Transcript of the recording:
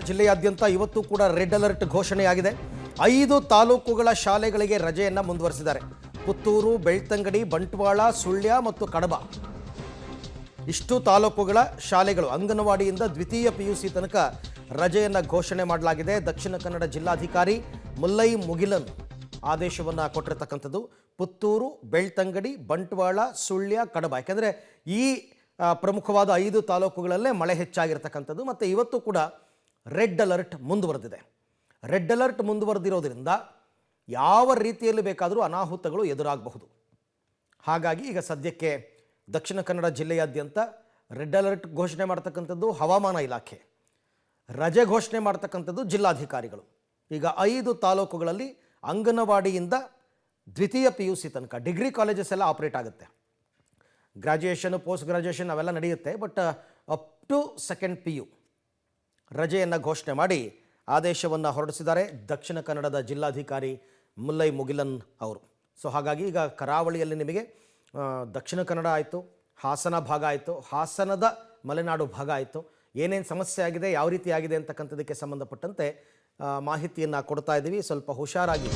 ಜಿಲ್ಲೆಯಾದ್ಯಂತ ಇವತ್ತು ಕೂಡ ರೆಡ್ ಅಲರ್ಟ್ ಘೋಷಣೆಯಾಗಿದೆ. 5 ತಾಲೂಕುಗಳ ಶಾಲೆಗಳಿಗೆ ರಜೆಯನ್ನು ಮುಂದುವರಿಸಿದ್ದಾರೆ. ಪುತ್ತೂರು, ಬೆಳ್ತಂಗಡಿ, ಬಂಟ್ವಾಳ, ಸುಳ್ಯ ಮತ್ತು ಕಡಬ ಇಷ್ಟು ತಾಲೂಕುಗಳ ಶಾಲೆಗಳು ಅಂಗನವಾಡಿಯಿಂದ ದ್ವಿತೀಯ PUC ತನಕ ರಜೆಯನ್ನು ಘೋಷಣೆ ಮಾಡಲಾಗಿದೆ. ದಕ್ಷಿಣ ಕನ್ನಡ ಜಿಲ್ಲಾಧಿಕಾರಿ ಮುಲ್ಲೈ ಮುಗಿಲನ್ ಆದೇಶವನ್ನು ಕೊಟ್ಟಿರತಕ್ಕಂಥದ್ದು. ಪುತ್ತೂರು, ಬೆಳ್ತಂಗಡಿ, ಬಂಟ್ವಾಳ, ಸುಳ್ಯ, ಕಡಬ, ಯಾಕೆಂದರೆ ಈ ಪ್ರಮುಖವಾದ 5 ತಾಲೂಕುಗಳಲ್ಲೇ ಮಳೆ ಹೆಚ್ಚಾಗಿರ್ತಕ್ಕಂಥದ್ದು. ಮತ್ತು ಇವತ್ತು ಕೂಡ ರೆಡ್ ಅಲರ್ಟ್ ಮುಂದುವರೆದಿದೆ. ರೆಡ್ ಅಲರ್ಟ್ ಮುಂದುವರೆದಿರೋದ್ರಿಂದ ಯಾವ ರೀತಿಯಲ್ಲಿ ಬೇಕಾದರೂ ಅನಾಹುತಗಳು ಎದುರಾಗಬಹುದು. ಹಾಗಾಗಿ ಈಗ ಸದ್ಯಕ್ಕೆ ದಕ್ಷಿಣ ಕನ್ನಡ ಜಿಲ್ಲೆಯಾದ್ಯಂತ ರೆಡ್ ಅಲರ್ಟ್ ಘೋಷಣೆ ಮಾಡ್ತಕ್ಕಂಥದ್ದು ಹವಾಮಾನ ಇಲಾಖೆ, ರಜೆ ಘೋಷಣೆ ಮಾಡ್ತಕ್ಕಂಥದ್ದು ಜಿಲ್ಲಾಧಿಕಾರಿಗಳು. ಈಗ 5 ತಾಲೂಕುಗಳಲ್ಲಿ ಅಂಗನವಾಡಿಯಿಂದ ದ್ವಿತೀಯ PUC ತನಕ ಡಿಗ್ರಿ ಕಾಲೇಜಸ್ ಎಲ್ಲ ಆಪ್ರೇಟ್ ಆಗುತ್ತೆ. ಗ್ರ್ಯಾಜುಯೇಷನ್, ಪೋಸ್ಟ್ ಗ್ರ್ಯಾಜುಯೇಷನ್ ಅವೆಲ್ಲ ನಡೆಯುತ್ತೆ. But up to second PU ರಜೆಯನ್ನು ಘೋಷಣೆ ಮಾಡಿ ಆದೇಶವನ್ನು ಹೊರಡಿಸಿದ್ದಾರೆ ದಕ್ಷಿಣ ಕನ್ನಡದ ಜಿಲ್ಲಾಧಿಕಾರಿ ಮುಲ್ಲೈ ಮುಗಿಲನ್ ಅವರು. ಸೊ ಹಾಗಾಗಿ ಈಗ ಕರಾವಳಿಯಲ್ಲಿ ನಿಮಗೆ ದಕ್ಷಿಣ ಕನ್ನಡ ಆಯಿತು, ಹಾಸನ ಭಾಗ ಆಯಿತು, ಹಾಸನದ ಮಲೆನಾಡು ಭಾಗ ಆಯಿತು. ಏನೇನು ಸಮಸ್ಯೆ ಆಗಿದೆ, ಯಾವ ರೀತಿ ಆಗಿದೆ ಅಂತಕ್ಕಂಥದ್ದಕ್ಕೆ ಸಂಬಂಧಪಟ್ಟಂತೆ ಮಾಹಿತಿಯನ್ನು ಕೊಡ್ತಾ ಇದ್ದೀವಿ. ಸ್ವಲ್ಪ ಹುಷಾರಾಗಿ